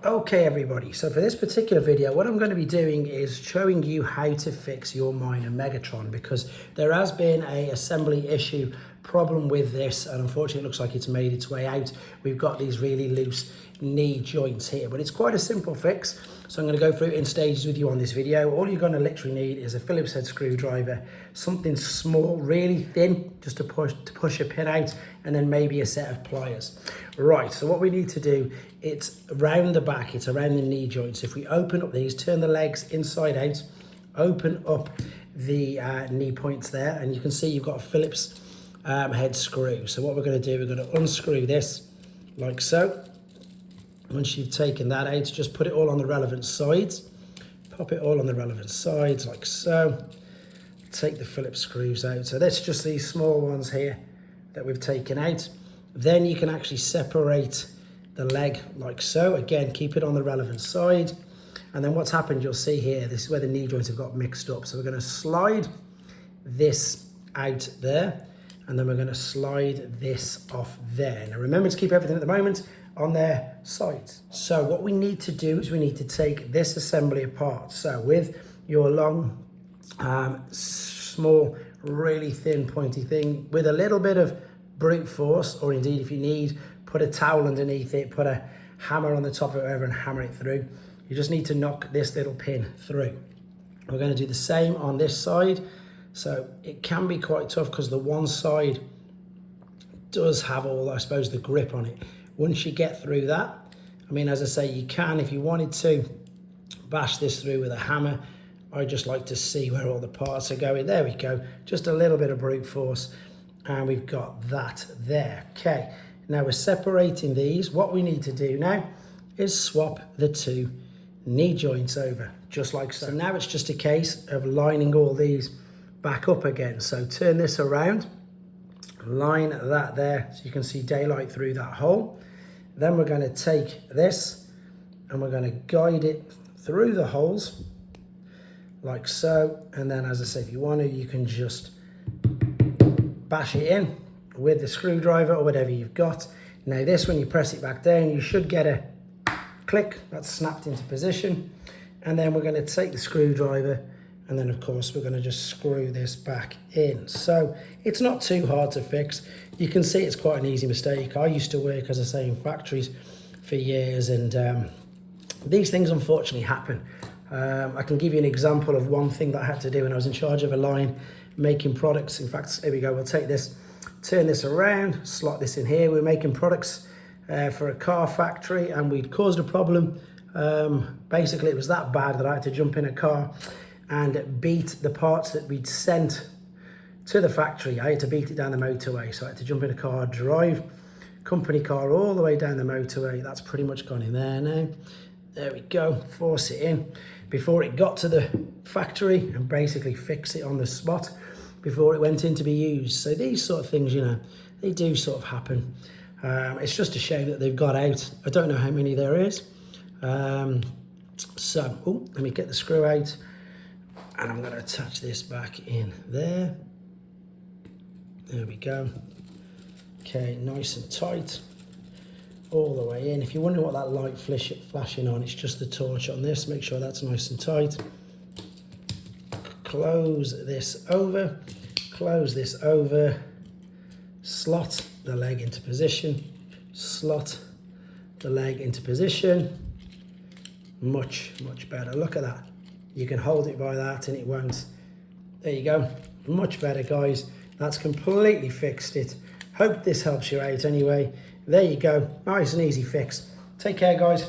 Okay everybody, so for this particular video what I'm going to be doing is showing you how to fix your minor Megatron, because there has been a assembly issue problem with this and unfortunately it looks like it's made its way out. We've got these really loose knee joints here, but it's quite a simple fix, so I'm going to go through it in stages with you on this video. All you're going to literally need is a Phillips head screwdriver, something small, really thin, just to push a pin out, and then maybe a set of pliers. Right, so what we need to do, it's around the back, it's around the knee joints. If we open up these, turn the legs inside out, open up the knee points there, and you can see you've got a Phillips head screw. So what we're going to do, we're going to unscrew this like so. Once you've taken that out, just put it all on the relevant sides. Pop it all on the relevant sides like so. Take the Phillips screws out. So that's just these small ones here that we've taken out. Then you can actually separate the leg like so. Again, keep it on the relevant side. And then what's happened, you'll see here, this is where the knee joints have got mixed up. So we're going to slide this out there, and then we're going to slide this off there. Now remember to keep everything at the moment on their sides. So what we need to do is we need to take this assembly apart. So with your long, small, really thin pointy thing, with a little bit of brute force, or indeed if you need, put a towel underneath it, put a hammer on the top of it, whatever, and hammer it through. You just need to knock this little pin through. We're going to do the same on this side. So it can be quite tough because the one side does have all, I suppose, the grip on it. Once you get through that, I mean, as I say, you can, if you wanted to, bash this through with a hammer. I just like to see where all the parts are going. There we go, just a little bit of brute force, and we've got that there. Okay, now we're separating these. What we need to do now is swap the two knee joints over, just like so. So now it's just a case of lining all these back up again. So turn this around, line that there so you can see daylight through that hole. Then we're going to take this and we're going to guide it through the holes like so, and then as I say, if you want to, you can just bash it in with the screwdriver or whatever you've got. Now this, when you press it back down, you should get a click, that's snapped into position. And then we're going to take the screwdriver, and then of course we're going to just screw this back in. So it's not too hard to fix. You can see it's quite an easy mistake. I used to work, as I say, in factories for years, and these things unfortunately happen. I can give you an example of one thing that I had to do when I was in charge of a line making products. In fact, here we go, we'll take this, turn this around, slot this in here. We're making products for a car factory, and we'd caused a problem. Basically it was that bad that I had to jump in a car and beat the parts that we'd sent to the factory. I had to beat it down the motorway, so I had to jump in a car, drive company car all the way down the motorway. That's pretty much gone in there now. There we go, force it in before it got to the factory, and basically fix it on the spot before it went in to be used. So these sort of things, you know, they do sort of happen. It's just a shame that they've got out. I don't know how many there is. So, let me get the screw out, and I'm going to attach this back in there. There we go. Okay, nice and tight all the way in. If you're wondering what that light flashing on, it's just the torch on this. Make sure that's nice and tight. Close this over, slot the leg into position, slot the leg into position. Much better. Look at that. You can hold it by that and it won't. There you go. Much better, guys. That's completely fixed it. Hope this helps you out anyway. There you go. Nice and easy fix. Take care, guys.